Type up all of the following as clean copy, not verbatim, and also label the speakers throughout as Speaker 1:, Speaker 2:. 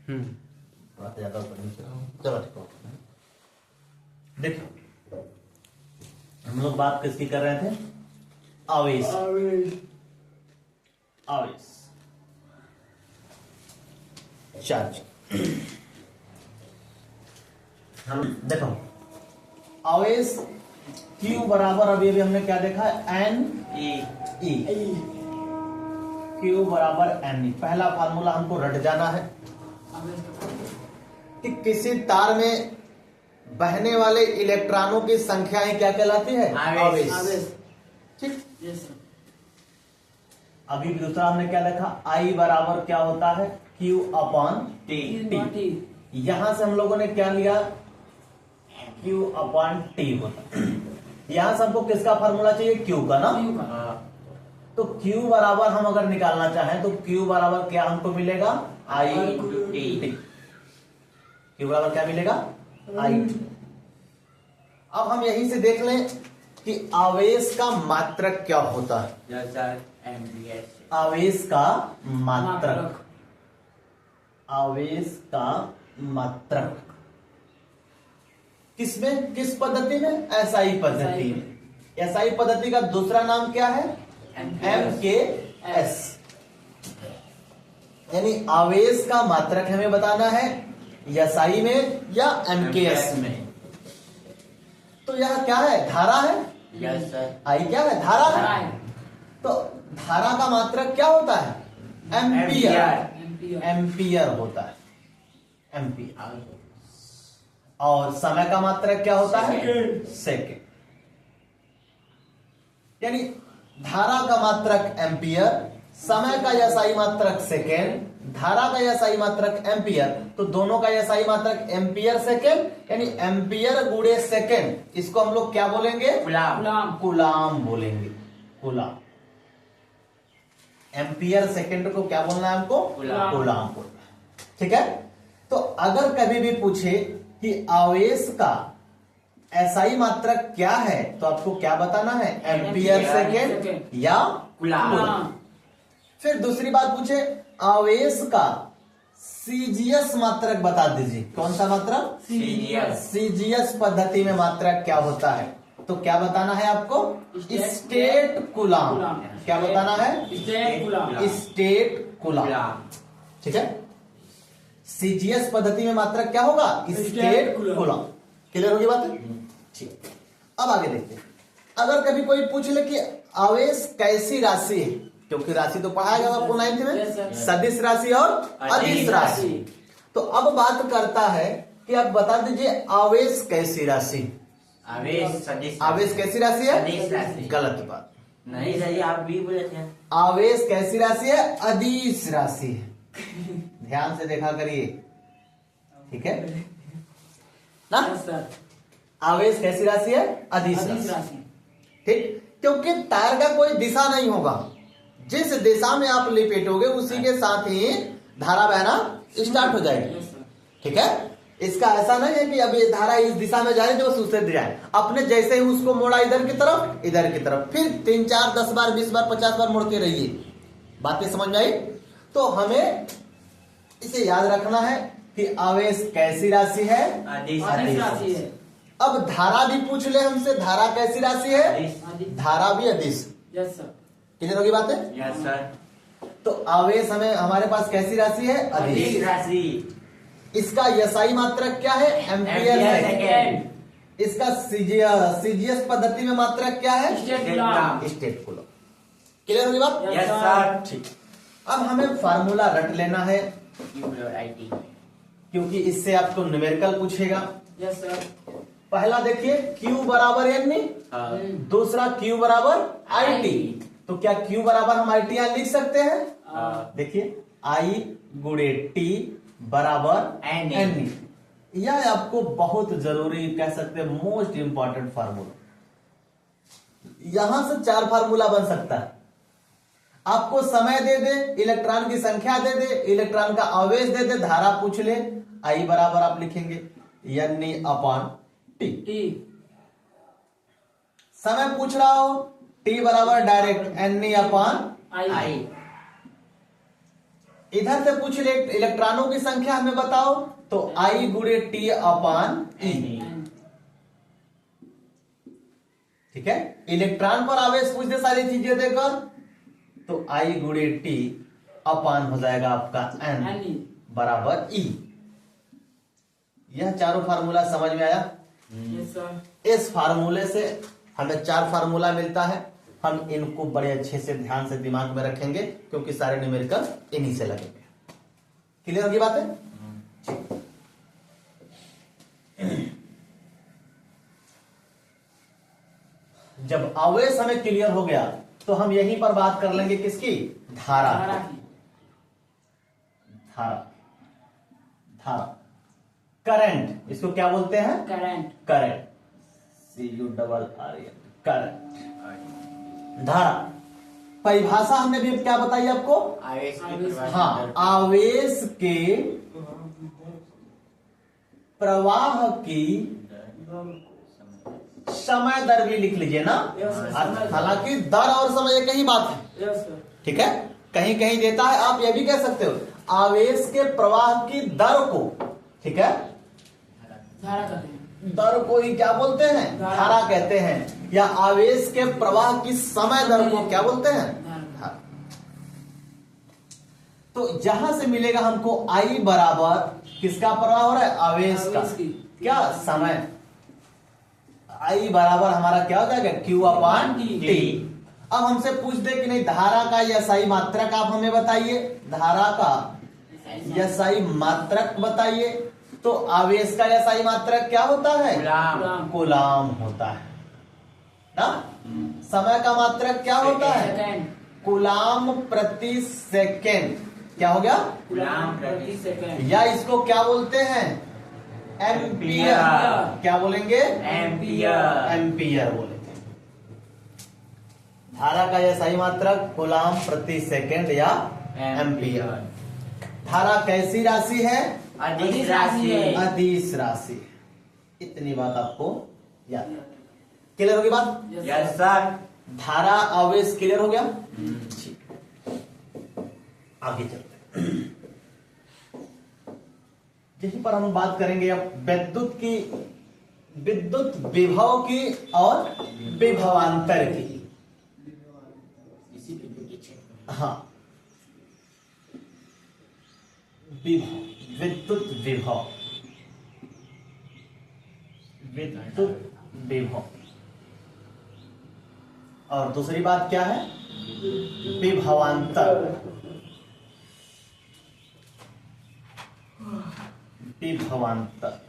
Speaker 1: थोड़ा ज्यादा ऊपर नीचे। चलो ठीक हो। देखो हम लोग बात किसकी कर रहे थे? आवेश। आवेश चार्ज। हम देखो आवेश Q बराबर अभी अभी हमने क्या देखा? N E. Q बराबर एन ई। पहला फार्मूला हमको रट जाना है कि किसी तार में बहने वाले इलेक्ट्रॉनों की संख्याएं क्या कहलाती है? आवेश। ठीक। अभी दूसरा हमने क्या देखा? I बराबर क्या होता है? Q upon T. यहां से हम लोगों ने क्या लिया? Q अपॉन टी होता। यहां से हमको किसका फार्मूला चाहिए? Q का ना। तो Q बराबर हम अगर निकालना चाहें तो Q बराबर क्या हमको मिलेगा? I T. Q बराबर क्या मिलेगा? I T. अब हम यहीं से देख लें कि आवेश का मात्रक क्या होता है। आवेश का मात्रक। आवेश का मात्रक किसमें? किस पद्धति में? एसआई पद्धति में। एसआई पद्धति का दूसरा नाम क्या है? एमकेएस। यानी आवेश का मात्रक हमें बताना है एसआई में या एमकेएस में। तो यह क्या है? धारा है।
Speaker 2: Yes sir.
Speaker 1: आई क्या है? धारा है। तो धारा का मात्रक क्या होता है? एम्पियर। एम्पियर होता है। एम्पियर। और समय का मात्रक क्या होता है? सेकेंड। यानी धारा का मात्रक एम्पियर, समय का एसआई मात्रक सेकेंड, धारा का एसआई मात्रक एम्पियर। तो दोनों का एसआई मात्रक एम्पियर सेकेंड, यानी एम्पियर गुणे सेकेंड। इसको हम लोग क्या बोलेंगे? कुलाम बोलेंगे। कुलाम। एम्पियर सेकेंड को क्या बोलना है हमको? कुलाम बोलना है। ठीक है। तो अगर कभी भी पूछे कि आवेश का एसआई मात्रक क्या है तो आपको क्या बताना है? एम्पियर सेकेंड या कुलाम। फिर दूसरी बात पूछे आवेश का सीजीएस मात्रक बता दीजिए। कौन सा मात्रक? सीजीएस पद्धति में मात्रक क्या होता है? तो क्या बताना है आपको? स्टेट कुलाम। क्या बताना है? स्टेट कुलाम। ठीक है। सीजीएस पद्धति में मात्रक क्या होगा? स्टेट कुलाम। क्लियर होगी बात? ठीक। अब आगे देखते हैं। अगर कभी कोई पूछ ले कि आवेश कैसी राशि है, क्योंकि राशि तो पढ़ाया गया आपको 9th में, सदिश राशि और अदिश राशि। तो अब बात करता है कि आप बता दीजिए आवेश कैसी राशि? आवेश कैसी राशि है? गलत बात।
Speaker 2: नहीं सही, आप भी बोले थे।
Speaker 1: आवेश कैसी राशि है? अदिश राशि है। ध्यान से देखा करिए। ठीक है ना? आवेश कैसी राशि है? अदिश राशि। ठीक। क्योंकि तार का कोई दिशा नहीं होगा। जिस दिशा में आप लिपेटोगे उसी के साथ ही धारा बहना स्टार्ट हो जाएगी। ठीक है। इसका ऐसा नहीं है कि अब ये धारा इस दिशा में जा रही है जो दूसरे जाए। अपने जैसे ही उसको मोड़ा इधर की तरफ, इधर की तरफ, फिर 3, 4, 10 बार, 20 बार, 50 बार मुड़ते रहिए। बातें समझ में आई? तो हमें इसे याद रखना है कि आवेश कैसी राशि है?
Speaker 2: अदिश
Speaker 1: राशि है। अब धारा भी पूछ ले हमसे, धारा कैसी राशि है? धारा भी अदिश। कितनी होगी बातें?
Speaker 2: Yes sir.
Speaker 1: तो आवेश हमें हमारे पास कैसी राशि है? अदिश
Speaker 2: राशि।
Speaker 1: इसका एसआई मात्रक क्या है? Ampere second. इसका सीजीएस पद्धति में मात्रक क्या है? स्टेट कुलाम। क्लियर होगी बात?
Speaker 2: Yes sir.
Speaker 1: ठीक। अब हमें फार्मूला रट लेना है क्योंकि इससे आपको न्यूमेरिकल पूछेगा।
Speaker 2: Yes sir.
Speaker 1: पहला देखिए Q बराबर एन, दूसरा Q बराबर आई टी। तो क्या Q बराबर हम आई टी यहां लिख सकते हैं? देखिए I गुणे टी बराबर एन। यह आपको बहुत जरूरी कह सकते हैं, मोस्ट इंपॉर्टेंट फार्मूला। यहां से 4 फार्मूला बन सकता है। आपको समय दे दे, इलेक्ट्रॉन की संख्या दे दे, इलेक्ट्रॉन का आवेश दे दे, धारा पूछ ले, आई बराबर आप लिखेंगे एन अपॉन टी। समय पूछ रहा हो, टी बराबर डायरेक्ट एन अपॉन आई। इधर से पूछ ले इलेक्ट्रॉनों की संख्या हमें बताओ, तो I गुणे T अपान E। ठीक है, इलेक्ट्रॉन पर आवेश पूछ दे सारी चीजें देकर, तो I गुणे T अपान हो जाएगा आपका N बराबर E। यह चारों फार्मूला समझ में आया?
Speaker 2: Yes sir.
Speaker 1: इस फार्मूले से हमें 4 फार्मूला मिलता है। हम इनको बड़े अच्छे से ध्यान से दिमाग में रखेंगे, क्योंकि सारे न्यूमेरिकल इन्हीं से लगेंगे। क्लियर होगी बात है? जब आवेश हमें क्लियर हो गया, तो हम यहीं पर बात कर लेंगे किसकी? धारा। धारा, धारा, करंट, इसको क्या बोलते हैं?
Speaker 2: करंट।
Speaker 1: करंट, CURRENT, करंट, धारा। परिभाषा हमने भी क्या बताई आपको?
Speaker 2: आवेश की प्रवाह
Speaker 1: हाँ, आवेश के प्रवाह की समय दर भी लिख लीजिए ना। हालांकि दर और समय एक ही बात है, ठीक है। कहीं कहीं देता है, आप यह भी कह सकते हो आवेश के प्रवाह की दर को, ठीक है, दर को ही क्या बोलते हैं? धारा कहते हैं। या आवेश के प्रवाह की समय दर को क्या बोलते हैं? धारा। तो जहां से मिलेगा हमको I बराबर किसका प्रवाह हो रहा है? आवेश का क्या? समय। I बराबर हमारा क्या हो जाएगा? Q अपान T। अब हमसे पूछ दे कि नहीं धारा का SI मात्रक आप हमें बताइए, धारा का SI मात्रक बताइए। तो आवेश का SI मात्रक क्या होता है? कूलाम होता है ना। समय का मात्रक क्या होता है? कूलाम प्रति सेकेंड। क्या हो गया?
Speaker 2: कूलाम प्रति सेकंड।
Speaker 1: या इसको क्या बोलते हैं? एम्पियर। क्या बोलेंगे?
Speaker 2: एम्पियर।
Speaker 1: एम्पियर बोलेंगे। धारा का SI मात्रक कूलाम प्रति सेकेंड या एम्पियर। धारा कैसी राशि है?
Speaker 2: अदिश राशि।
Speaker 1: अदिश राशि। इतनी बात आपको याद है। क्लियर होगी बात?
Speaker 2: Yes sir.
Speaker 1: धारा आवेश क्लियर हो गया? ठीक, आगे चलते हैं। यहीं पर हम बात करेंगे अब विद्युत विभव की और विभवांतर की। हाँ, विभव, विद्युत विभव, विद्युत विभव। और दूसरी बात क्या है? विभवांतर। विभवांतर,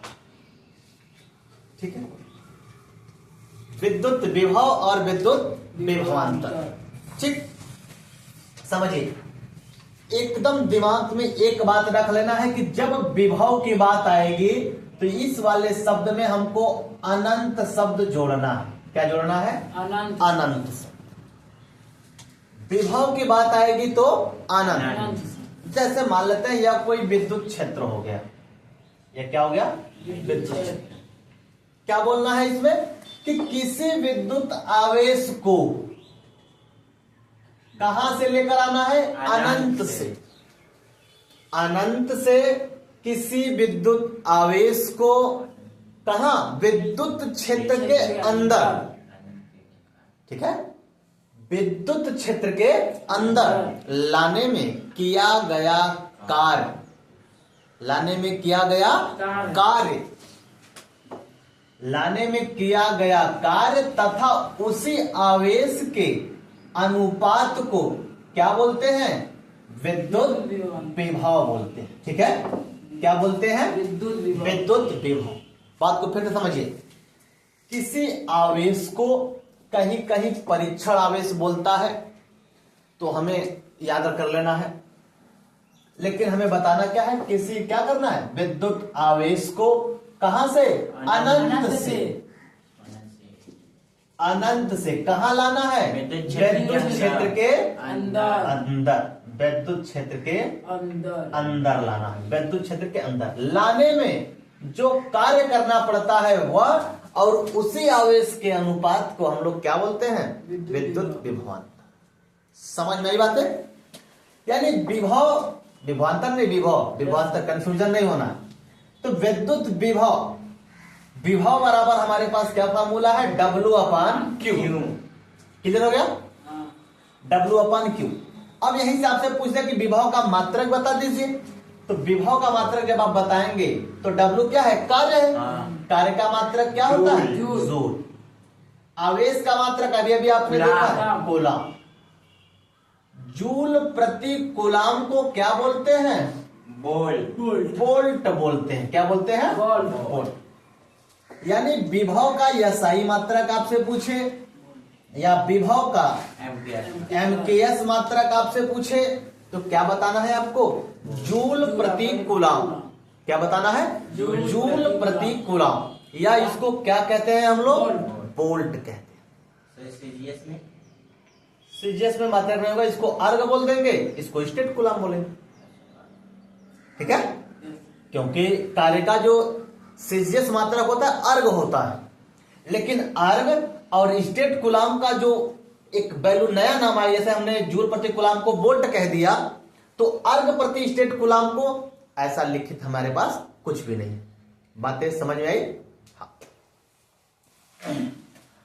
Speaker 1: ठीक है। विद्युत विभव और विद्युत विभवांतर, ठीक। समझिए, एकदम दिमाग में एक बात रख लेना है कि जब विभव की बात आएगी तो इस वाले शब्द में हमको अनंत शब्द जोड़ना है। क्या जोड़ना है?
Speaker 2: अनंत।
Speaker 1: अनंत शब्द। विभव की बात आएगी तो अनंत। जैसे मान लेते हैं यह कोई विद्युत क्षेत्र हो गया। यह क्या हो गया? विद्युत क्षेत्र। क्या बोलना है इसमें? कि किसी विद्युत आवेश को कहां से लेकर आना है? अनंत से। अनंत से किसी विद्युत आवेश को कहां? विद्युत क्षेत्र के अंदर, ठीक है, विद्युत क्षेत्र के अंदर लाने में किया गया कार्य, लाने में किया गया कार्य, लाने में किया गया कार्य तथा उसी आवेश के अनुपात को क्या बोलते हैं? विद्युत विभव बोलते हैं, ठीक है। क्या बोलते हैं? विद्युत विभव। बात को फिर से समझिए। किसी आवेश को कहीं कहीं परीक्षण आवेश बोलता है, तो हमें याद कर लेना है। लेकिन हमें बताना क्या है? किसी क्या करना है? विद्युत आवेश को कहां से? अनंत से। अनंत से कहां लाना है? विद्युत क्षेत्र के अंदर। अंदर, विद्युत क्षेत्र के अंदर लाना है। विद्युत क्षेत्र के अंदर लाने में जो कार्य करना पड़ता है वह, और उसी आवेश के अनुपात को हम लोग क्या बोलते हैं? विद्युत विभवांतर। समझ में आई बात है? यानी विभव विभवांतर नहीं, विभव, विभवांतर, कंफ्यूजन नहीं होना। तो विद्युत विभव, विभव बराबर हमारे पास क्या फॉर्मूला है, W/Q। क्लियर हो गया, W/Q। अब यहीं से आपसे पूछते कि विभव का मात्रक बता दीजिए। तो विभव का मात्रक जब आप बताएंगे तो W क्या है, कार्य है। कार्य का मात्रक क्या होता है, जूल। आवेश का मात्रक अभी अभी आपने देखा, कूलम। जूल प्रति कूलम को क्या बोलते हैं,
Speaker 2: वोल्ट।
Speaker 1: वोल्ट बोलते हैं। क्या बोलते हैं, वोल्ट। यानी विभव का SI मात्रक आपसे पूछे या विभव का MKS मात्रक आपसे पूछे तो क्या बताना है आपको, जूल प्रति कूलम। क्या बताना है, जूल प्रति कूलम, या इसको क्या कहते हैं हम लोग, वोल्ट कहते हैं। सीजीएस में मात्रक नहीं होगा, इसको अर्ग बोल देंगे, इसको स्टेट कूलम बोलेंगे। ठीक है, क्योंकि कार्य का जो सीजीएस मात्रक होता है अर्ग होता है, लेकिन अर्ग और स्टेट कूलम का जो एक वैल्यू नया नाम आया, जैसे हमने जूल प्रति कूलम को वोल्ट कह दिया, तो अर्ग प्रति स्टेट कूलम को ऐसा लिखित हमारे पास कुछ भी नहीं। बातें समझ में आई, हाँ।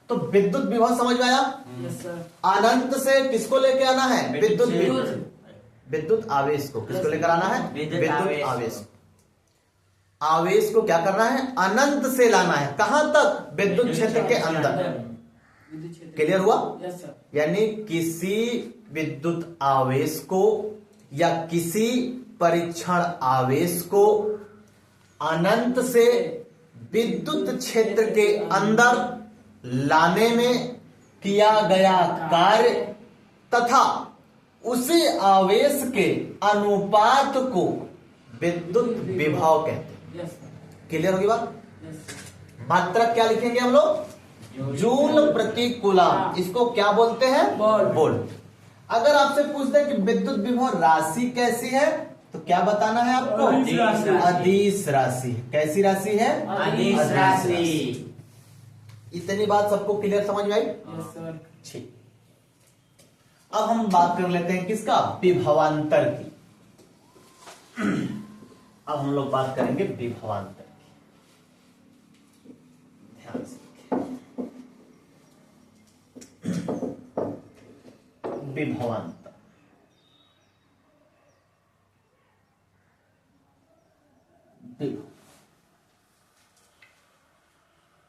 Speaker 1: तो विद्युत विभव समझ में आया। अनंत से किसको लेके आना है, विद्युत विभव, विद्युत आवेश को किसको लेकर आना है, विद्युत आवेश। आवेश को क्या करना है, अनंत से लाना है, कहां तक, विद्युत क्षेत्र के अंदर। क्लियर हुआ, यानी किसी विद्युत आवेश को या किसी परीक्षण आवेश को अनंत से विद्युत क्षेत्र के अंदर लाने में किया गया कार्य तथा उसी आवेश के अनुपात को विद्युत विभव कहते हैं। क्लियर होगी बात। मात्रक क्या लिखेंगे हम लोग, जूल प्रति कूलम, इसको क्या बोलते हैं, वोल्ट। अगर आपसे पूछते हैं कि विद्युत विभव राशि कैसी है तो क्या बताना है आपको, अदिश राशि। कैसी राशि है,
Speaker 2: अदिश राशि।
Speaker 1: इतनी बात सबको क्लियर समझ में आई, ठीक। अब हम बात कर लेते हैं किसका, विभवांतर की। अब हम लोग बात करेंगे विभवांतर की, ध्यान से। विभवांतर,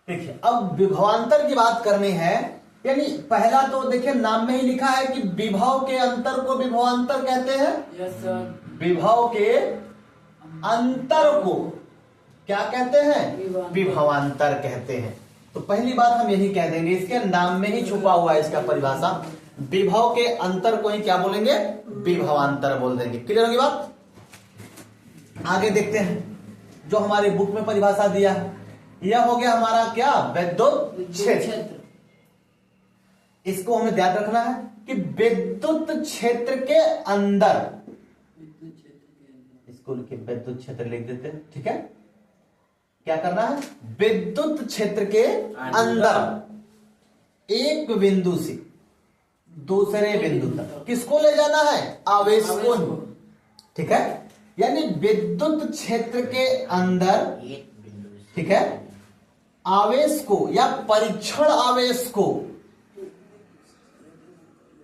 Speaker 1: देखिए अब विभवांतर की बात करनी है, यानी पहला तो देखिए नाम में ही लिखा है कि विभव के अंतर को विभवांतर कहते हैं।
Speaker 3: Yes sir.
Speaker 1: विभव के अंतर को क्या कहते हैं, विभवांतर कहते हैं। तो पहली बात हम यही कह देंगे, इसके नाम में ही छुपा हुआ है इसका परिभाषा, विभव के अंतर को ही क्या बोलेंगे, विभवांतर बोल देंगे। क्लियर होगी बात। आगे देखते हैं जो हमारी बुक में परिभाषा दिया है, यह हो गया हमारा क्या, विद्युत क्षेत्र। इसको हमें ध्यान रखना है कि विद्युत क्षेत्र के अंदर, इसको लिखे विद्युत क्षेत्र लिख देते हैं, ठीक है। क्या करना है, विद्युत क्षेत्र के अंदर एक बिंदु से दूसरे बिंदु तक किसको ले जाना है, आवेश को, ठीक है। यानी विद्युत क्षेत्र के अंदर, ठीक है, आवेश को या परीक्षण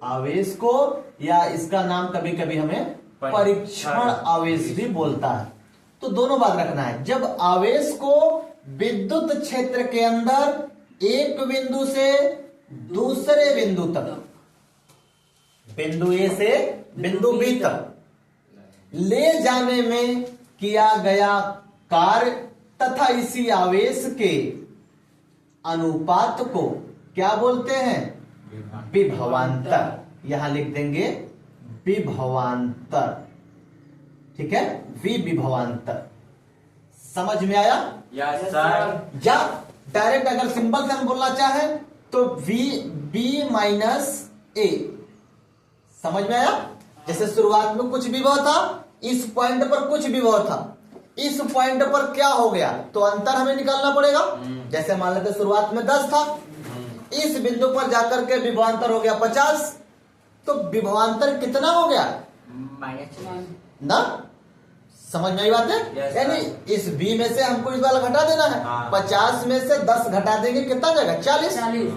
Speaker 1: आवेश को या इसका नाम कभी कभी हमें परीक्षण आवेश भी बोलता है। तो दोनों बात रखना है, जब आवेश को विद्युत क्षेत्र के अंदर एक बिंदु से दूसरे बिंदु तक, बिंदु ए से बिंदु बी तक ले जाने में किया गया कार्य तथा इसी आवेश के अनुपात को क्या बोलते हैं, विभवांतर। यहां लिख देंगे विभवांतर, ठीक है, विभवांतर। समझ में आया,
Speaker 2: यस सर।
Speaker 1: या डायरेक्ट अगर सिंबल से हम बोलना चाहे तो बी माइनस ए। समझ में आया, जैसे शुरुआत में कुछ विभव था, इस पॉइंट पर कुछ विभव था, इस पॉइंट पर क्या हो गया तो अंतर हमें निकालना पड़ेगा। जैसे मान लेते शुरुआत में 10 था, इस बिंदु पर जाकर के विभवांतर हो गया 50, तो विभवांतर कितना हो गया, ना, समझ में आई बात है?
Speaker 2: Yes,
Speaker 1: यानी इस B में से हमको इस वाला घटा देना है।
Speaker 2: हाँ।
Speaker 1: 50 में से 10 घटा देंगे, कितना आ जाएगा? 40।
Speaker 3: 40।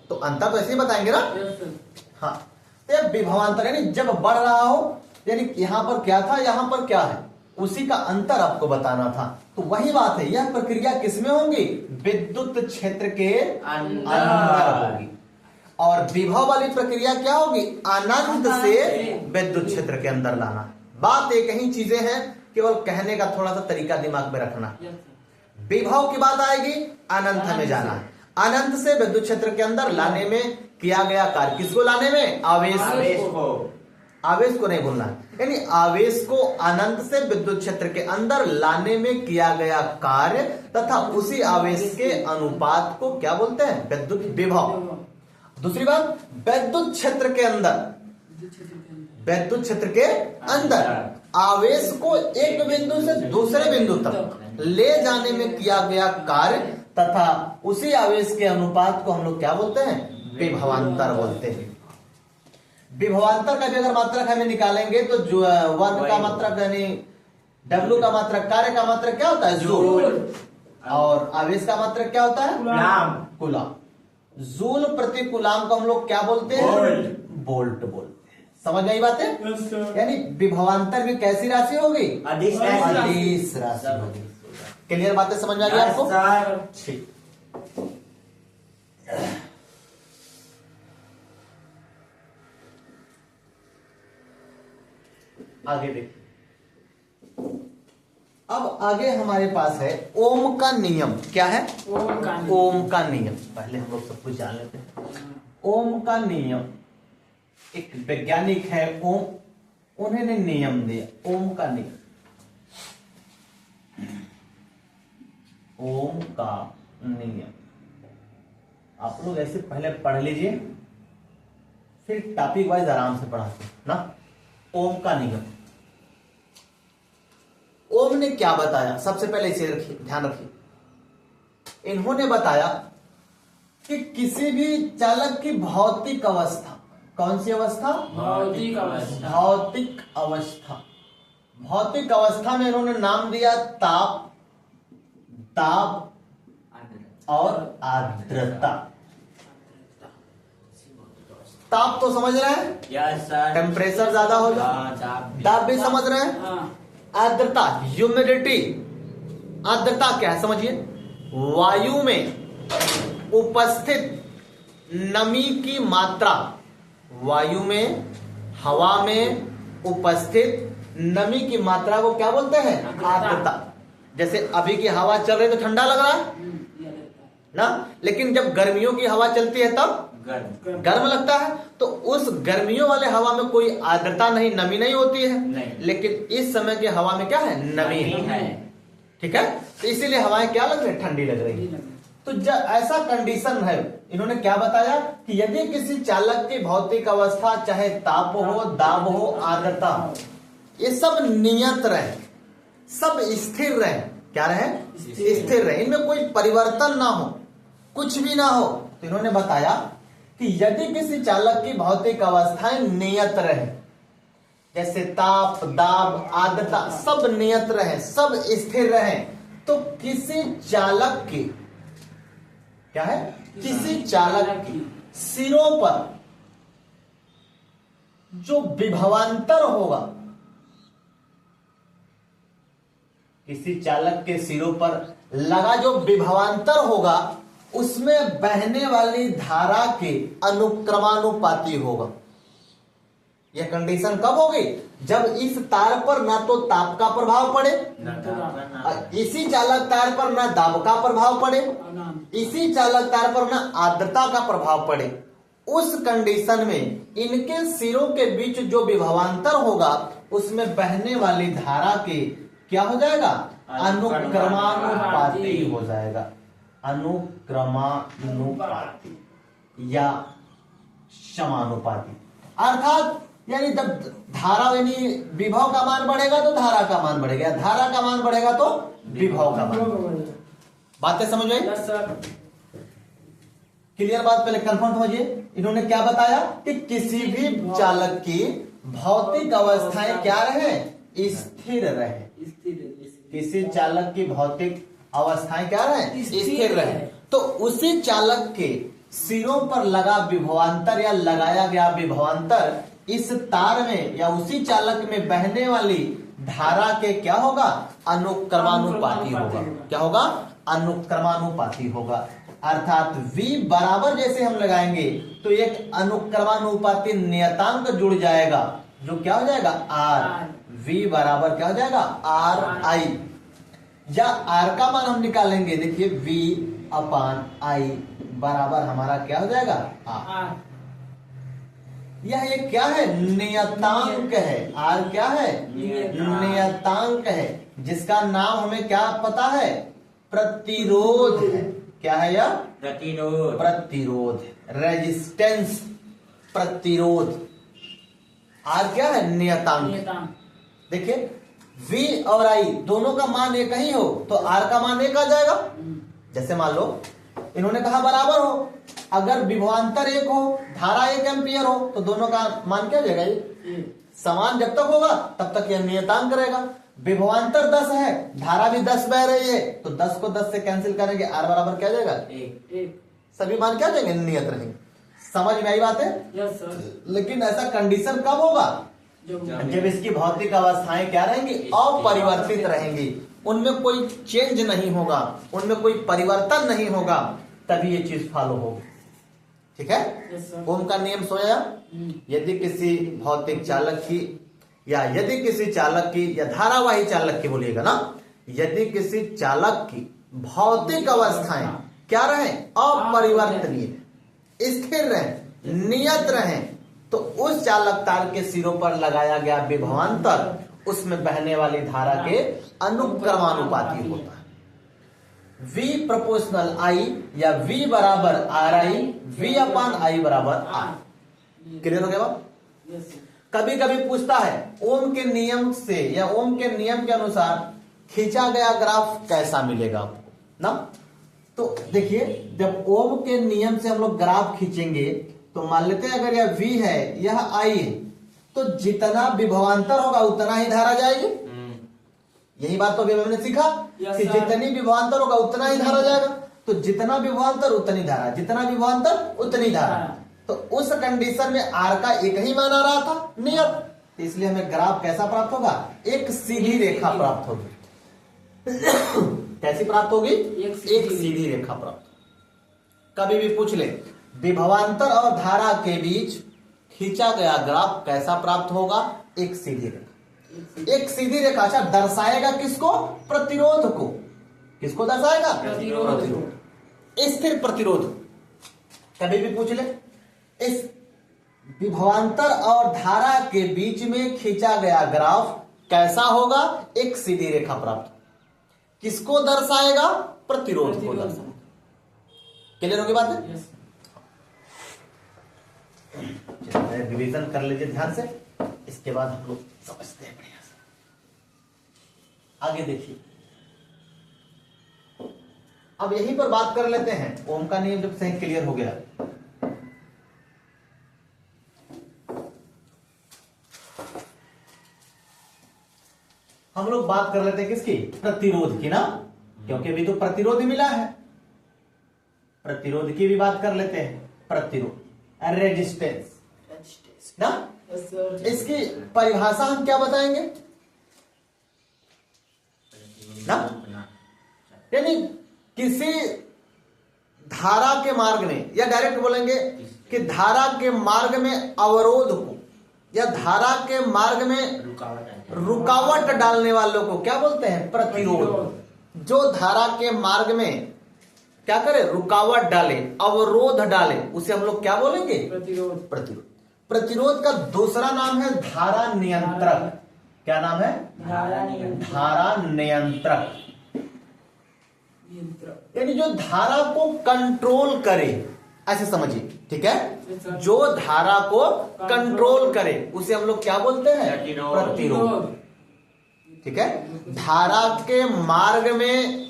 Speaker 1: तो अंतर तो ऐसे ही बताएंगे ना।
Speaker 3: Yes sir.
Speaker 1: हाँ, तो ये विभवांतर यानी जब बढ़ रहा हो, यानी यहाँ पर क्या था, यहाँ पर क्या है, उसी का अंतर आपको बताना था। तो वही बात है, यह प्रक्रिया किसमें होगी? विद्युत क्षेत्र के अंदर होगी। और विभव वाली प्रक्रिया क्या होगी? अनंत से विद्युत क्षेत्र के अंदर लाना। बात एक ही चीजें हैं, केवल कहने का थोड़ा सा तरीका दिमाग में रखना।
Speaker 3: Yes sir.
Speaker 1: विभव की बात आएगी, अनंत में जाना है। अनंत से विद्युत क्षेत्र के अंदर लाने में किया गया कार्य, किसको लाने में? आवेश
Speaker 2: आवेश को।
Speaker 1: आवेश को नहीं भूलना, यानी आवेश को अनंत से विद्युत क्षेत्र के अंदर लाने में किया गया कार्य तथा उसी आवेश के अनुपात को क्या बोलते हैं? विद्युत विभव। दूसरी बात, विद्युत क्षेत्र के अंदर, विद्युत क्षेत्र के अंदर आवेश को एक बिंदु से दूसरे बिंदु तक ले जाने में किया गया कार्य तथा उसी आवेश के अनुपात को हम लोग क्या बोलते हैं? विभवांतर बोलते हैं। विभवांतर का भी अगर मात्रक हमें निकालेंगे तो जो वर्ग का मात्रक यानी W का मात्रक, कार्य का मात्रक क्या होता है? जूल। और आवेश का मात्रक क्या होता है?
Speaker 2: कूलाम।
Speaker 1: कूलाम। जूल प्रति कूलाम को हम लोग क्या बोलते हैं?
Speaker 2: वोल्ट।
Speaker 1: वोल्ट बोलते हैं। समझ में आई बात है?
Speaker 3: Yes sir.
Speaker 1: यानी विभवांतर भी कैसी राशि होगी?
Speaker 2: अदिश राशि।
Speaker 1: अदिश राशि होगी। क्लियर बातें समझ में आ गई आपको?
Speaker 2: सर।
Speaker 1: ठीक। आगे देखिए, अब आगे हमारे पास है ओम का नियम। क्या है? ओम का नियम। पहले हम लोग सब कुछ जान लेते हैं। ओम का नियम, एक वैज्ञानिक है ओम, उन्होंने नियम दिया ओम का नियम। ओम का नियम आप लोग ऐसे पहले पढ़ लीजिए, फिर टॉपिक वाइज आराम से पढ़ाते हैं ना। ओम का नियम, ओम ने क्या बताया? सबसे पहले इसे रखिए, ध्यान रखिए। इन्होंने बताया कि किसी भी चालक की भौतिक अवस्था, कौन सी अवस्था?
Speaker 3: भौतिक अवस्था।
Speaker 1: भौतिक अवस्था। भौतिक अवस्था में इन्होंने नाम दिया ताप, ताप और आर्द्रता। ताप तो समझ रहे हैं,
Speaker 2: यस सर।
Speaker 1: टेम्परेचर ज्यादा होगा।
Speaker 2: हाँ,
Speaker 1: दाब भी समझ रहे हैं।
Speaker 3: हाँ।
Speaker 1: आर्द्रता, ह्यूमिडिटी। आर्द्रता क्या है समझिए? वायु में उपस्थित नमी की मात्रा, वायु में, हवा में उपस्थित नमी की मात्रा को क्या बोलते हैं? आर्द्रता। जैसे अभी की हवा चल रही है तो ठंडा लग रहा है ना, लेकिन जब गर्मियों की हवा चलती है तब
Speaker 2: गर्म।
Speaker 1: गर्म लगता है। तो उस गर्मियों वाले हवा में कोई आर्द्रता नहीं, नमी नहीं होती है।
Speaker 2: नहीं।
Speaker 1: लेकिन इस समय की हवा में क्या है? नमी है। ठीक है, तो इसीलिए हवाएं क्या लग रही है? ठंडी लग रही है। तो जब ऐसा कंडीशन है, इन्होंने क्या बताया कि यदि किसी चालक की भौतिक अवस्था चाहे ताप हो, दाब हो, आर्द्रता हो, ये सब नियत रहे, सब स्थिर रहे। क्या रहे? स्थिर रहे, इनमें कोई परिवर्तन ना हो, कुछ भी ना हो। तो इन्होंने बताया कि यदि किसी चालक की भौतिक अवस्थाएं नियत रहे, जैसे ताप, दाब, आर्द्रता सब नियत रहे, सब स्थिर रहे, तो किसी चालक की क्या है? किसी चालक की सिरों पर जो विभवांतर होगा, किसी चालक के सिरों पर लगा जो विभवांतर होगा, उसमें बहने वाली धारा के अनुक्रमानुपाती होगा। यह कंडीशन कब होगी? जब इस तार पर ना तो ताप का प्रभाव पड़े, इसी चालक तार पर ना दाब का प्रभाव पड़े, इसी चालक तार पर ना आर्द्रता का प्रभाव पड़े। उस कंडीशन में इनके सिरों के बीच जो विभवांतर होगा, उसमें बहने वाली धारा के क्या हो जाएगा? अनुक्रमानुपाती हो जाएगा। अनुक्रमानुपाती या समानुपाती, अर्थात यानी जब धारा यानी विभव का मान बढ़ेगा तो धारा का मान बढ़ेगा, धारा का मान बढ़ेगा तो विभव का मान बढ़ेगा। बातें समझ में? क्लियर बात? पहले कंफर्म समझिए। इन्होंने क्या बताया कि किसी भी चालक की भौतिक अवस्थाएं क्या रहे? स्थिर रहे।
Speaker 3: स्थिर
Speaker 1: किसी चालक की भौतिक अवस्थाएं क्या रहे?
Speaker 3: स्थिर
Speaker 1: स्थिर रहे।
Speaker 3: रहे।
Speaker 1: तो उसी चालक के सिरों पर लगा विभवांतर या लगाया गया विभवांतर इस तार में या उसी चालक में बहने वाली धारा के क्या होगा? अनुक्रमानुपाती होगा। क्या होगा? अनुक्रमानुपाती होगा। अर्थात V बराबर जैसे हम लगाएंगे तो एक अनुक्रमानुपाती नियतांक जुड़ जाएगा जो क्या हो जाएगा? R। V बराबर क्या हो जाएगा? RI। या R का मान हम निकालेंगे, देखिए V/I बराबर हमारा क्या हो जाएगा? R। यह एक क्या है? नियतांक है। R क्या है? नियतांक है, जिसका नाम हमें क्या पता है? प्रतिरोध है। क्या है यह?
Speaker 2: प्रतिरोध।
Speaker 1: प्रतिरोध, रेजिस्टेंस, प्रतिरोध। R क्या है? नियतांक। देखिए V और I दोनों का मान एक ही हो तो R का मान एक आ जाएगा। जैसे मान लो इन्होंने कहा बराबर हो, अगर विभवांतर एक हो, धारा 1 एम्पियर हो तो दोनों का मान क्या हो जाएगा? समान जब तक होगा तब तक यह नियतांक रहेगा। विभवांतर 10 है, धारा भी 10 बह रही है, तो 10 को 10 से कैंसिल करेंगे, R बराबर क्या जाएगा?
Speaker 2: एक।
Speaker 1: सभी मान क्या जाएंगे? नियत रहेंगे। समझ में आई बात है?
Speaker 3: Yes sir.
Speaker 1: लेकिन ऐसा कंडीशन कब होगा? जब इसकी भौतिक अवस्थाएं क्या रहेंगी? अपरिवर्तित रहेंगी, उनमें कोई चेंज नहीं होगा, उनमें कोई परिवर्तन नहीं होगा, तभी ये चीज फॉलो होगी। ठीक है?
Speaker 3: Yes sir.
Speaker 1: ओम का नियम सोया। यदि किसी भौतिक चालक की या यदि किसी चालक की या धारावाही चालक की बोलिएगा ना, यदि किसी चालक की भौतिक अवस्थाएं क्या रहे? अपरिवर्तनीय, स्थिर रहे, नियत रहे, तो उस चालक तार के सिरों पर लगाया गया विभवांतर उसमें बहने वाली धारा के अनुक्रमानुपाती होता है। V प्रोपोर्शनल I या V बराबर RI, V/I बराबर R। क्लियर हो गया बात?
Speaker 3: यस।
Speaker 1: कभी कभी पूछता है ओम के नियम से या ओम के नियम के अनुसार खींचा गया ग्राफ कैसा मिलेगा आपको ना? तो देखिए जब ओम के नियम से हम लोग ग्राफ खींचेंगे तो मान लेते हैं अगर यह V है, यह I है, तो जितना विभवांतर होगा उतना ही धारा जाएगी। यही बात तो अभी हमने सीखा कि जितनी विभवांतर होगा उतना ही धारा जाएगा। तो जितना विभवांतर उतनी धारा, जितना विभवांतर उतनी धारा। तो उस कंडीशन में R का एक ही मान आ रहा था, नियत, इसलिए हमें ग्राफ कैसा प्राप्त होगा? एक सीधी रेखा प्राप्त होगी। कैसी प्राप्त होगी? एक सीधी रेखा प्राप्त। कभी भी पूछ ले विभवांतर और धारा के बीच खींचा गया ग्राफ कैसा प्राप्त होगा? एक सीधी रेखा। एक सीधी रेखा। अच्छा, दर्शाएगा किसको? प्रतिरोध को। किसको दर्शाएगा? प्रतिरोध, स्थिर प्रतिरोध। कभी भी पूछ ले इस विभवांतर और धारा के बीच में खींचा गया ग्राफ कैसा होगा? एक सीधी रेखा प्राप्त। किसको दर्शाएगा? प्रतिरोध को दर्शाएगा। क्लियर होगी बात है? रिवीजन कर लीजिए ध्यान से, इसके बाद हम लोग समझते हैं बढ़िया से। आगे देखिए, अब यहीं पर बात कर लेते हैं। ओम का नियम जब सही क्लियर हो गया, हम लोग बात कर लेते हैं किसकी? प्रतिरोध की ना, क्योंकि अभी तो प्रतिरोध मिला है। प्रतिरोध की भी बात कर लेते हैं। प्रतिरोध, रेजिस्टेंस ना, इसकी परिभाषा हम क्या बताएंगे ना? यानी किसी धारा के मार्ग में, या डायरेक्ट बोलेंगे कि धारा के मार्ग में अवरोध को या धारा के मार्ग में रुकावट डालने वालों को क्या बोलते हैं? प्रतिरोध। जो धारा के मार्ग में क्या करे? रुकावट डाले, अवरोध डाले, उसे हम लोग क्या बोलेंगे?
Speaker 3: प्रतिरोध।
Speaker 1: प्रतिरोध। प्रतिरोध का दूसरा नाम है धारा नियंत्रक। क्या नाम है? धारा नियंत्रक। यानी जो धारा को कंट्रोल करे, ऐसे समझिए। ठीक है? जो धारा को कंट्रोल करे उसे हम लोग क्या बोलते हैं? प्रतिरोध। ठीक है? धारा के मार्ग में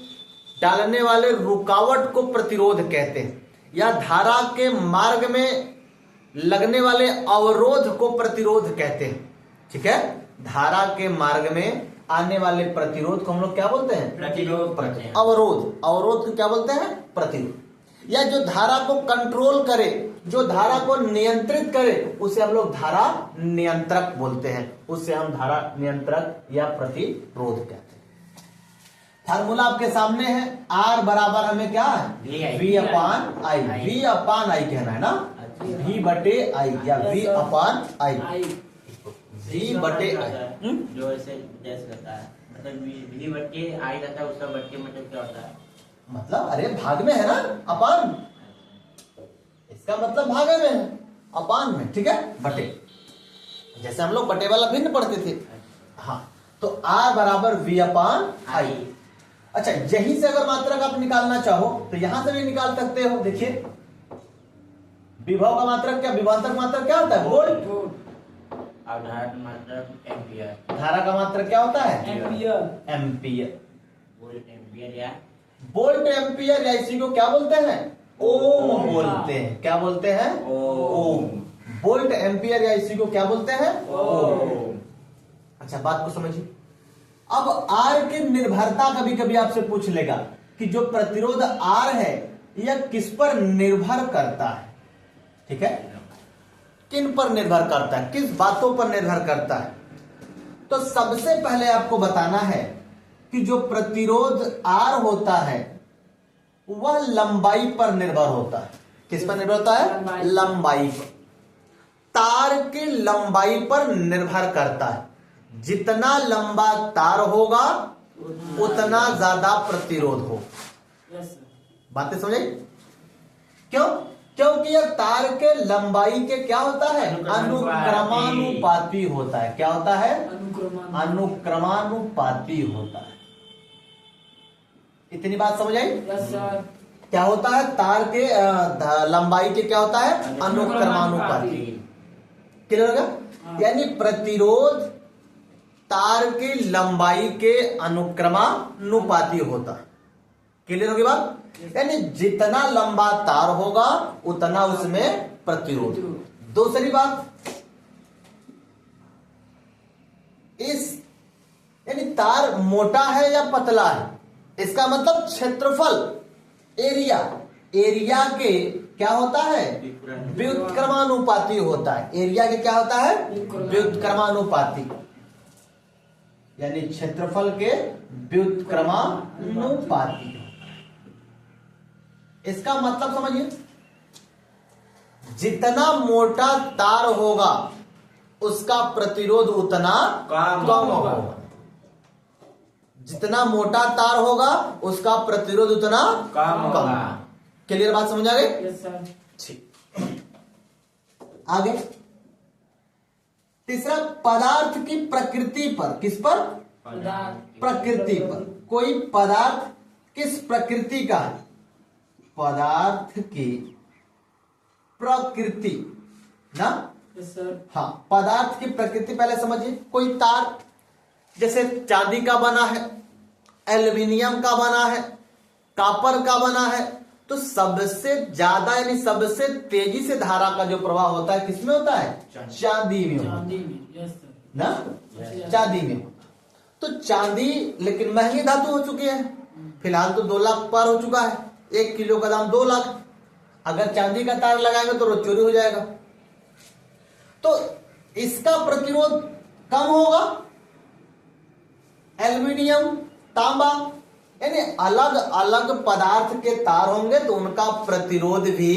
Speaker 1: डालने वाले रुकावट को प्रतिरोध कहते हैं, या धारा के मार्ग में लगने वाले अवरोध को प्रतिरोध कहते हैं। ठीक है? धारा के मार्ग में आने वाले प्रतिरोध को हम लोग क्या बोलते हैं?
Speaker 2: प्रतिरोध बोलते हैं।
Speaker 1: अवरोध। अवरोध को क्या बोलते हैं? प्रतिरोध। या जो धारा को कंट्रोल करे, जो धारा को नियंत्रित करे, उसे हम लोग धारा नियंत्रक बोलते हैं। उससे हम धारा नियंत्रक या प्रतिरोध कहते हैं। फार्मूला आपके सामने है। R बराबर हमें क्या है? V अपान आई। V अपान आई कहना है ना, V बटे आई या V अपान आई। V बटे आई
Speaker 2: जो ऐसे जैसे रहता है, मतलब V बटे आई रहता है, उसका बटे मतलब क्या होता है?
Speaker 1: मतलब अरे भाग में है ना, अपान, इसका मतलब भागे में है, अपान में, ठीक है, बटे। जैसे हम लोग बटे वाला भिन्न पढ़ते थे। हाँ, तो R बराबर V अपान आई। अच्छा, यहीं से अगर मात्रक आप निकालना चाहो तो यहां से भी निकाल सकते हो। देखिए, विभव का मात्रक क्या, विभवांतर का मात्रक क्या होता है? वोल्ट।
Speaker 2: आधार मतलब एम्पियर।
Speaker 1: धारा का मात्रक क्या होता है?
Speaker 3: एम्पियर।
Speaker 1: एम्पियर।
Speaker 2: वोल्ट एम्पियर या
Speaker 1: वोल्ट एम्पियर या इसी को क्या बोलते हैं? ओम बोलते हैं। क्या बोलते हैं? ओम। वोल्ट एम्पियर या इसी को क्या बोलते हैं? ओम। अच्छा, बात को समझिए। अब R की निर्भरता कभी कभी आपसे पूछ लेगा कि जो प्रतिरोध R है यह किस पर निर्भर करता है, ठीक है, किन पर निर्भर करता है, किस बातों पर निर्भर करता है। तो सबसे पहले आपको बताना है कि जो प्रतिरोध R होता है वह लंबाई पर निर्भर होता है। किस पर निर्भर होता है? लंबाई पर। तार की लंबाई पर निर्भर करता है। जितना लंबा तार होगा उतना ज्यादा प्रतिरोध हो। बातें समझे? क्यों? क्योंकि यह तार के लंबाई के क्या होता है? अनुक्रमानुपाती होता है। क्या होता है? अनुक्रमानुपाती होता है। इतनी बात समझ आई? क्या होता है? तार के लंबाई के क्या होता है? अनुक्रमानुपाती। क्लियर हो गया? यानी प्रतिरोध तार की लंबाई के अनुक्रमानुपाती होता है। क्लियर होगी बात? यानी जितना लंबा तार होगा उतना उसमें प्रतिरोध। दूसरी बात, इस यानी तार मोटा है या पतला है, इसका मतलब क्षेत्रफल, एरिया, एरिया के क्या होता है? व्युत्क्रमानुपाती होता है। एरिया के क्या होता है? व्युत्क्रमानुपाती, यानी क्षेत्रफल के व्युत्क्रमानुपाती। इसका मतलब समझिए, जितना मोटा तार होगा उसका प्रतिरोध उतना कम होगा। जितना मोटा तार होगा उसका प्रतिरोध उतना
Speaker 2: कम होगा।
Speaker 1: क्लियर बात समझ आ गई? ठीक, आगे तीसरा, पदार्थ की प्रकृति पर। किस पर? प्रकृति पर। कोई पदार्थ किस प्रकृति का है? पदार्थ की प्रकृति ना। हाँ, पदार्थ की प्रकृति पहले समझिए। कोई तार जैसे चांदी का बना है, एल्युमिनियम का बना है, कॉपर का बना है, तो सबसे ज्यादा यानी सबसे तेजी से धारा का जो प्रवाह होता है किसमें होता है? चांदी में होता है ना, चांदी में। तो चांदी लेकिन महंगी धातु हो चुकी है, फिलहाल तो 2 लाख पार हो चुका है। 1 किलो का दाम 2 लाख। अगर चांदी का तार लगाएंगे तो रोज चोरी हो जाएगा। तो इसका प्रतिरोध कम होगा। एल्युमिनियम, तांबा, यानी अलग अलग पदार्थ के तार होंगे तो उनका प्रतिरोध भी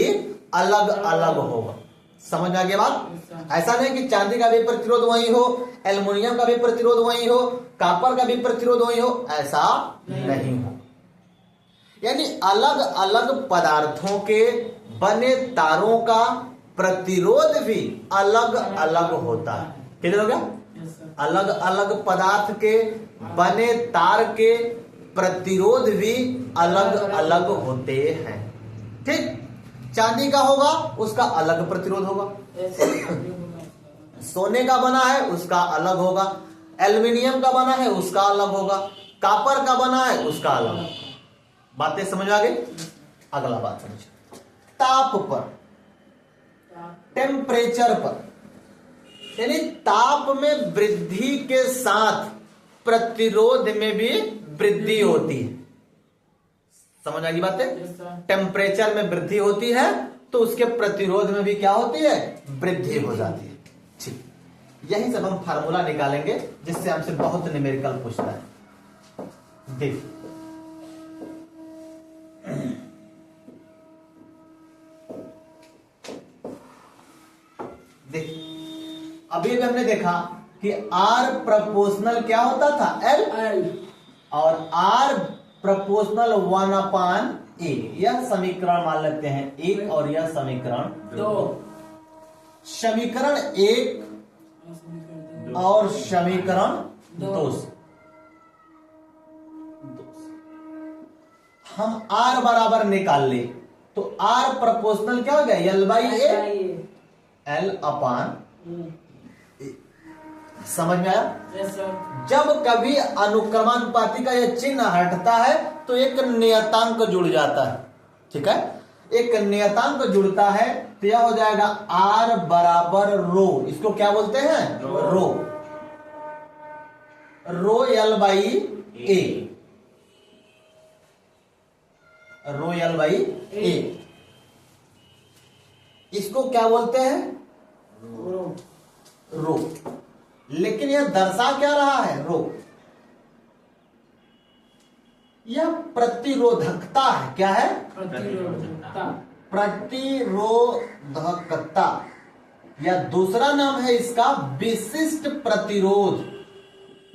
Speaker 1: अलग अलग होगा। समझ आ गया बात? ऐसा नहीं कि चांदी का भी प्रतिरोध वही हो, एल्युमिनियम का भी प्रतिरोध वही हो, कॉपर का भी प्रतिरोध वही हो, ऐसा नहीं हो। यानी अलग अलग पदार्थों के बने तारों का प्रतिरोध भी अलग अलग होता है। क्लियर हो गया? अलग अलग पदार्थ के बने तार के प्रतिरोध भी अलग अलग होते हैं। ठीक, चांदी का होगा उसका अलग प्रतिरोध होगा, सोने का बना है उसका अलग होगा, एल्युमिनियम का बना है उसका अलग होगा, कॉपर का बना है उसका अलग होगा। बातें समझ आ गई? अगला बात समझिए, ताप पर, टेम्परेचर पर। यानी ताप में वृद्धि के साथ प्रतिरोध में भी वृद्धि होती है। समझ आ गई बात है?
Speaker 3: Yes, sir.
Speaker 1: टेम्परेचर में वृद्धि होती है तो उसके प्रतिरोध में भी क्या होती है? वृद्धि हो जाती है। ठीक, यही सब हम फार्मूला निकालेंगे जिससे हमसे बहुत न्यूमेरिकल पूछता है। देख देख अभी भी हमने देखा कि R प्रोपोर्शनल क्या होता था? L,
Speaker 3: L.
Speaker 1: और R प्रोपोर्शनल 1/A। यह समीकरण मान लेते हैं 1 और यह समीकरण
Speaker 3: 2.
Speaker 1: समीकरण 1 और समीकरण 2 हम R बराबर निकाल ले तो R प्रोपोर्शनल क्या हो गया? L/A, L/A। समझ में आया?
Speaker 3: Yes, sir.
Speaker 1: जब कभी अनुक्रमानुपाती का यह चिन्ह हटता है तो एक नियतांक जुड़ जाता है। ठीक है, एक नियतांक जुड़ता है तो यह हो जाएगा R बराबर रो। इसको क्या बोलते हैं? रो। रो L/A, रो L/A। इसको क्या बोलते हैं? रो। लेकिन यह दर्शा क्या रहा है? रो। यह प्रतिरोधकता है। क्या है?
Speaker 3: प्रतिरोधकता.
Speaker 1: प्रतिरोधकता, या दूसरा नाम है इसका विशिष्ट प्रतिरोध।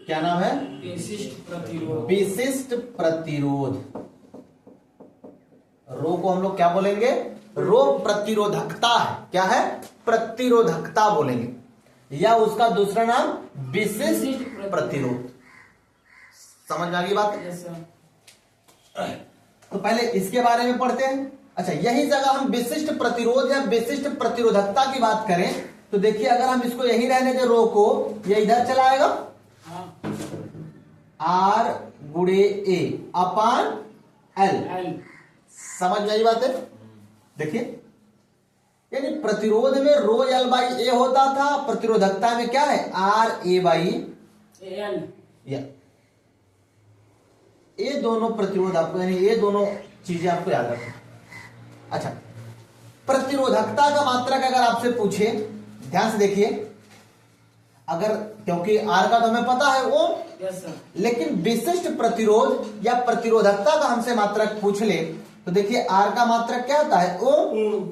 Speaker 1: क्या नाम है?
Speaker 3: विशिष्ट प्रतिरोध.
Speaker 1: विशिष्ट प्रतिरोध। रो को हम लोग क्या बोलेंगे? रो प्रतिरोधकता है। क्या है? प्रतिरोधकता बोलेंगे, या उसका दूसरा नाम विशिष्ट प्रतिरोध। समझ में आ गई बात?
Speaker 3: Yes, sir.
Speaker 1: तो पहले इसके बारे में पढ़ते हैं। अच्छा, यही जगह हम विशिष्ट प्रतिरोध या विशिष्ट प्रतिरोधकता की बात करें तो देखिए, अगर हम इसको यही रहने दें रो को, ये इधर चला आएगा
Speaker 3: हाँ.
Speaker 1: R गुणे A अपान L।
Speaker 3: L.
Speaker 1: समझ में आई बात है? देखिए, यानी प्रतिरोध में रो L/A होता था, प्रतिरोधकता में क्या है? RA/L।
Speaker 3: L.
Speaker 1: ये दोनों प्रतिरोध आपको, यानी ये दोनों चीजें आपको याद रखना। अच्छा, प्रतिरोधकता का मात्रक अगर आपसे पूछे, ध्यान से देखिए, अगर, क्योंकि R का तो हमें पता है ओम,
Speaker 3: Yes, sir.
Speaker 1: लेकिन विशिष्ट प्रतिरोध या प्रतिरोधकता का हमसे मात्रक पूछ ले तो देखिए, R का मात्रक क्या होता है? ओम।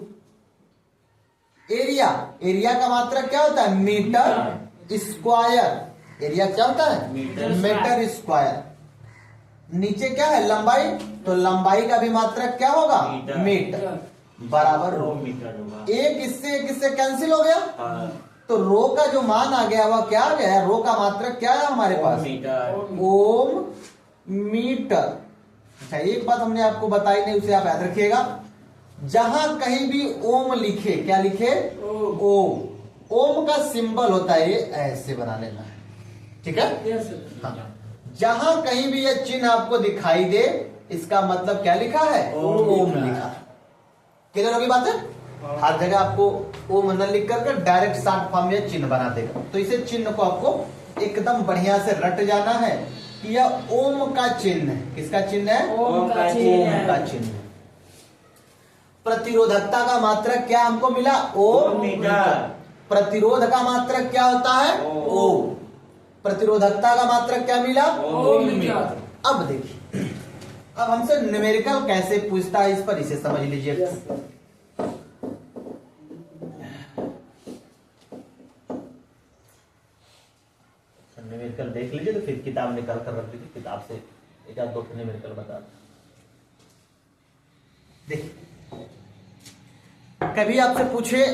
Speaker 1: एरिया, एरिया का मात्रक क्या होता है? Metre square. एरिया क्या होता है? Metre square. नीचे क्या है? लंबाई, तो लंबाई का भी मात्रक क्या होगा? मीटर बराबर रो। एक इससे कैंसिल हो गया, तो रो का जो मान आ गया वह क्या आ गया? रो का मात्रक क्या है हमारे पास? ओम मीटर। अच्छा, एक बात हमने आपको बताई नहीं, उसे आप याद रखिएगा। जहां कहीं भी ओम लिखे, क्या लिखे? ओम। ओम का सिंबल होता है ये, ऐसे बना लेना है। ठीक है?
Speaker 3: Yes, sir.
Speaker 1: हाँ। जहां कहीं भी यह चिन्ह आपको दिखाई दे, इसका मतलब क्या लिखा है? ओम लिखा है। क्लियर होगी बात है? हर जगह आपको ओम न लिख करके डायरेक्ट शॉर्ट फॉर्म में चिन्ह बना देगा, तो इसे चिन्ह को आपको एकदम बढ़िया से रट जाना है कि यह ओम का चिन्ह है। किसका चिन्ह है?
Speaker 3: ओम का चिन्ह है।
Speaker 1: ओम का चिन्ह है। प्रतिरोधकता का मात्रक क्या हमको मिला? ओम मीटर। प्रतिरोध का मात्रक क्या होता है? ओम। प्रतिरोधकता का मात्रक क्या मिला?
Speaker 3: ओम मीटर।
Speaker 1: अब देखिए, अब हमसे न्यूमेरिकल कैसे पूछता है, इस पर इसे समझ लीजिए।
Speaker 3: Yes, sir.
Speaker 1: न्यूमेरिकल देख लीजिए, तो फिर किताब निकाल कर रख लीजिए, किताब से एक आध दो न्यूमेरिकल बता। देखिए, कभी आपसे पूछे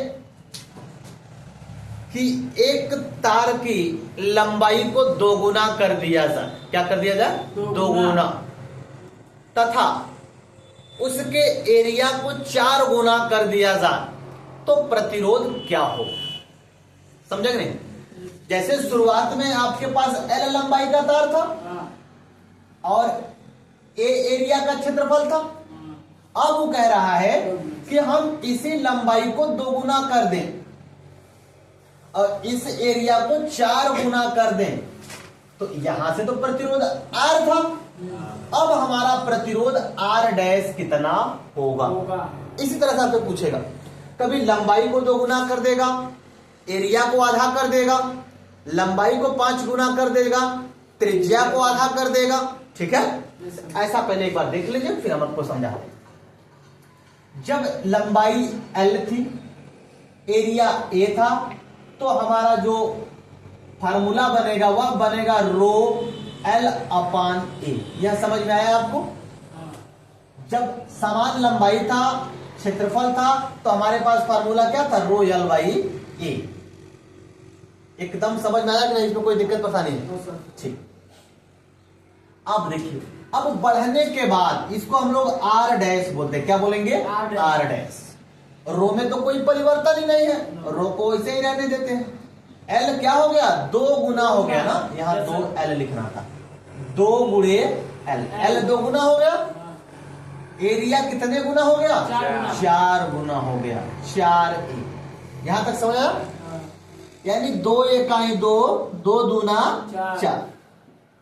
Speaker 1: कि एक तार की लंबाई को दोगुना कर दिया जाए, क्या कर दिया जाए? दोगुना, तथा उसके एरिया को 4 गुना कर दिया जाए तो प्रतिरोध क्या हो? समझे नहीं? जैसे शुरुआत में आपके पास L लंबाई का तार था
Speaker 3: हाँ.
Speaker 1: और A एरिया का क्षेत्रफल था। अब वो कह रहा है कि हम इसी लंबाई को दोगुना कर दें और इस एरिया को 4 गुना कर दें तो यहां से तो प्रतिरोध R था, अब हमारा प्रतिरोध R डैश कितना होगा। इसी तरह से आपको पूछेगा, कभी लंबाई को 2 गुना कर देगा, एरिया को आधा कर देगा, लंबाई को 5 गुना कर देगा, त्रिज्या को आधा कर देगा। ठीक है, ऐसा पहले एक बार देख लीजिए, फिर हम आपको समझाते हैं। जब लंबाई L थी, एरिया A था, तो हमारा जो फार्मूला बनेगा वह बनेगा रो L अपान A। यह समझ में आया आपको? जब समान लंबाई था, क्षेत्रफल था, तो हमारे पास फार्मूला क्या था? रो L बाई A। एकदम समझ में आया कि नहीं? इसमें कोई दिक्कत परेशानी है? ठीक। अब देखिए, अब बढ़ने के बाद इसको हम लोग R डैश बोलते हैं। क्या बोलेंगे? R dash. रो में तो कोई परिवर्तन ही नहीं है, रो को ऐसे ही रहने देते हैं। L क्या हो गया? 2 गुना हो गया ना, यहाँ 2L लिखना था, 2 गुणे L। L 2 गुना हो गया, एरिया कितने गुना हो गया? 4 गुना हो गया, 4A। यहां तक समझ आया? यानी 2 इकाई 2, 2 दूना 4।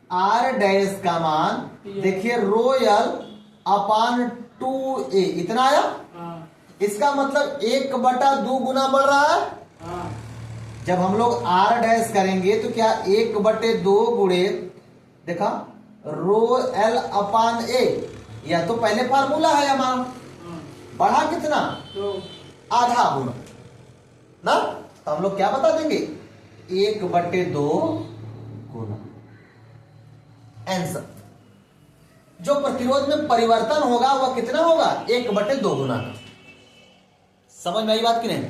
Speaker 1: R डैश का मान देखिए रो L अपान 2A, इतना आया। इसका मतलब 1/2 गुना बढ़ रहा है। जब हम लोग R डैश करेंगे तो क्या 1/2 गुणे देखा रो L अपान A, यह तो पहले फार्मूला है हमारा। बढ़ा कितना? आधा गुना ना, तो हम लोग क्या बता देंगे? 1/2 गुना। आंसर जो प्रतिरोध में परिवर्तन होगा वह कितना होगा? 1/2 गुना का। समझ में आई बात कि नहीं?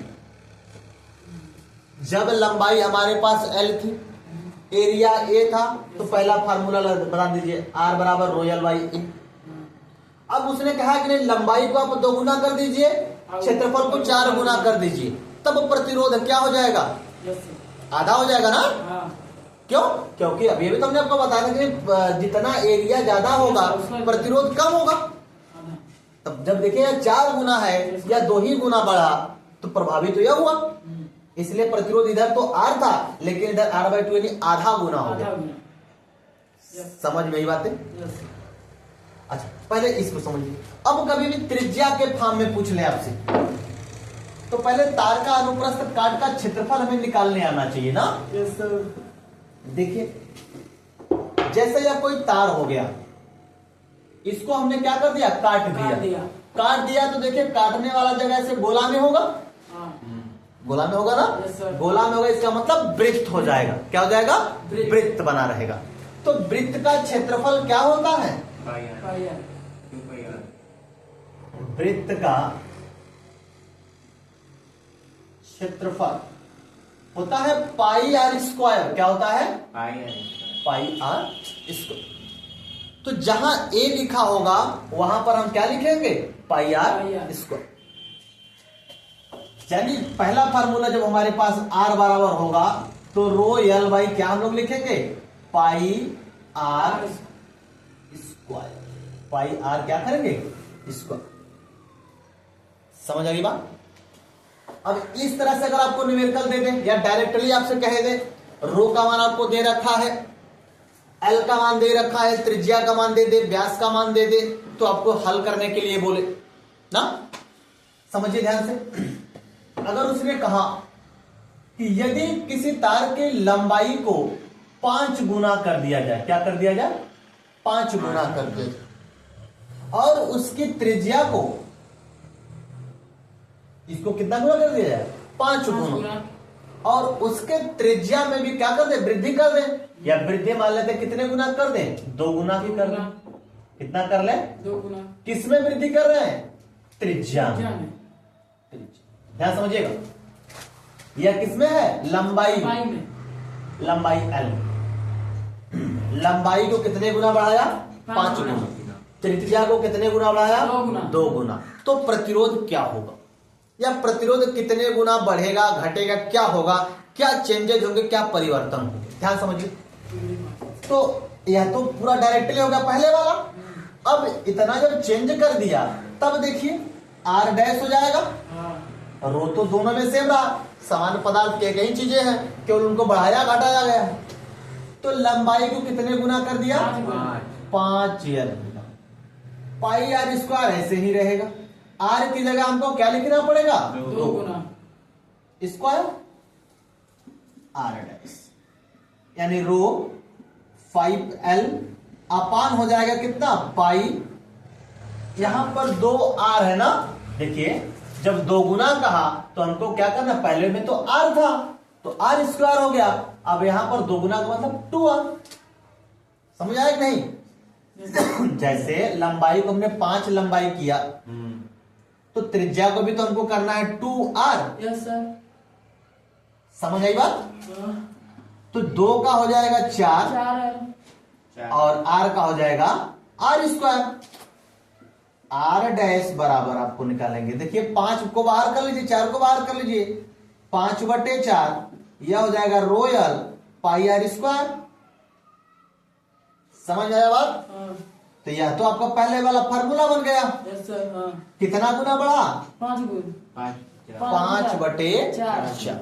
Speaker 1: जब लंबाई हमारे पास L थी, एरिया A था, तो पहला फार्मूला बता दीजिए, R बराबर रो L बाई A। अब उसने कहा कि नहीं, लंबाई को आप 2 गुना कर दीजिए, क्षेत्रफल को 4 गुना कर दीजिए, तब प्रतिरोध क्या हो जाएगा? आधा हो जाएगा ना। क्यों? क्योंकि अभी भी तो हमने आपको बताया था कि जितना एरिया ज्यादा होगा प्रतिरोध कम होगा। तब जब देखिए 4 गुना है या 2 ही गुना बढ़ा तो प्रभावित तो यह हुआ। इसलिए प्रतिरोध इधर तो R था, लेकिन इधर R/2 यानी आधा गुना हो गया। समझ में आई बातें? अच्छा, पहले इसको समझिए। अब कभी भी त्रिज्या के फॉर्म में पूछ ले आपसे, तो पहले तार का अनुप्रस्थ काट का क्षेत्रफल हमें निकालने आना चाहिए ना। देखिए, जैसे यह कोई तार हो गया, इसको हमने क्या कर दिया? काट दिया। काट दिया तो देखिए, काटने वाला जगह से गोला में होगा, गोला में होगा ना। गोला में होगा, इसका मतलब वृत्त हो जाएगा। क्या हो जाएगा? वृत्त बना रहेगा। तो वृत्त का क्षेत्रफल क्या होता है? वृत्त का क्षेत्रफल होता है पाई R स्क्वायर। क्या होता है? पाई R स्क्वायर। तो जहां A लिखा होगा वहां पर हम क्या लिखेंगे? पाई R स्क्वायर। यानी पहला फार्मूला जब हमारे पास R बराबर होगा तो रो L बाई क्या हम लोग लिखेंगे? पाई R स्क्वायर। पाई R क्या करेंगे? स्क्वायर। समझ आ गई बात? अब इस तरह से अगर आपको न्यूमेरिकल दे दे या डायरेक्टली आपसे कहे दे, रो का मान आपको दे रखा है, L का मान दे रखा है, त्रिज्या का मान दे दे, व्यास का मान दे दे, तो आपको हल करने के लिए बोले ना। समझिए ध्यान से। अगर उसने कहा कि यदि किसी तार की लंबाई को 5 गुना कर दिया जाए, क्या कर दिया जाए? 5 गुना कर दिया जाए, और उसकी त्रिज्या को, इसको कितना गुना कर दिया जाए? 5 गुना, और उसके त्रिज्या में भी क्या कर दे? वृद्धि कर दे, या वृद्धि मान लेते कितने गुना कर दे? 2 गुना की कर दे। कितना कर ले? 2 गुना। किसमें वृद्धि कर रहे हैं? त्रिज्या में। ध्यान समझिएगा, यह किसमें है? लंबाई में। लंबाई L, लंबाई को कितने गुना बढ़ाया? 5 गुना। त्रिज्या को कितने गुना बढ़ाया? 2 गुना। तो प्रतिरोध क्या होगा, या प्रतिरोध कितने गुना बढ़ेगा, घटेगा, क्या होगा, क्या चेंजेज होंगे, क्या परिवर्तन होंगे? ध्यान समझिए। तो यह तो पूरा डायरेक्टली होगा पहले वाला। अब इतना जब चेंज कर दिया, तब देखिए R डैश हो जाएगा, रो तो दोनों में सेम रहा, सामान्य पदार्थ के कई चीजें हैं, केवल उनको बढ़ाया घटाया गया है। तो लंबाई को कितने गुना कर दिया? 5 r। पाई आर स्क्वायर ऐसे ही रहेगा। आर की जगह हमको क्या लिखना पड़ेगा?
Speaker 3: 2 गुना
Speaker 1: स्क्वायर आर डैश, यानी रो 5l अपान हो जाएगा कितना? पाई। यहां पर 2r है ना, देखिए जब 2 गुना कहा तो हमको क्या करना? पहले में तो r था तो r स्क्वायर हो गया, अब यहां पर 2 गुना का मतलब 2r। समझ आया कि नहीं? जैसे लंबाई को हमने 5 लंबाई किया तो त्रिज्या को भी तो हमको करना है 2r।
Speaker 3: Yes sir.
Speaker 1: समझ आई बात? तो 2 का हो जाएगा 4
Speaker 3: 4
Speaker 1: और r का हो जाएगा r स्क्वायर। r डैश बराबर आपको निकालेंगे, देखिए 5 को बाहर कर लीजिए, 4 को बाहर कर लीजिए, 5/4 यह हो जाएगा रोयल पाई आर स्क्वायर। समझ आया बात? तो यह तो आपका पहले वाला फार्मूला बन गया।
Speaker 3: Yes sir. हाँ
Speaker 1: कितना गुना बढ़ा?
Speaker 3: 5 गुना
Speaker 1: 5/4।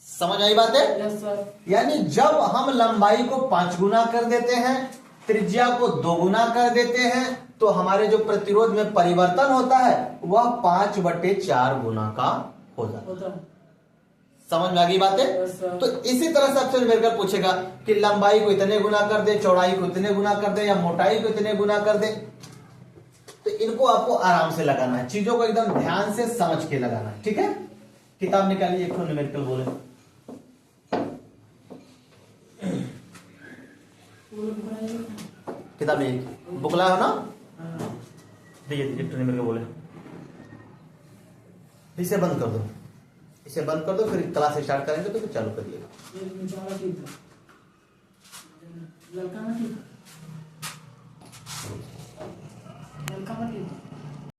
Speaker 1: समझ आई बात है?
Speaker 3: Yes sir.
Speaker 1: यानी जब हम लंबाई को 5 गुना कर देते हैं, त्रिज्या को 2 गुना कर देते हैं, तो हमारे जो प्रतिरोध में परिवर्तन होता है वह 5/4 गुना का हो जाता है। समझ में आ गई बात है?
Speaker 3: Yes, sir.
Speaker 1: तो इसी तरह से आपसे मिलकर पूछेगा कि लंबाई को इतने गुना कर दे, चौड़ाई को इतने गुना कर दे, या मोटाई को इतने गुना कर दे। तो इनको आपको आराम से लगाना है, चीजों को एकदम ध्यान से समझ के लगाना है। ठीक है, किताब निकालिए, एक न्यूमेरिकल बोले। किताब नहीं, बुक लाए हो ना? देखिए न्यूमेरिकल बोले। इसे बंद कर दो, इसे बंद कर दो, फिर क्लास स्टार्ट करेंगे तो फिर चालू करिएगा।
Speaker 3: लड़का ना ठीक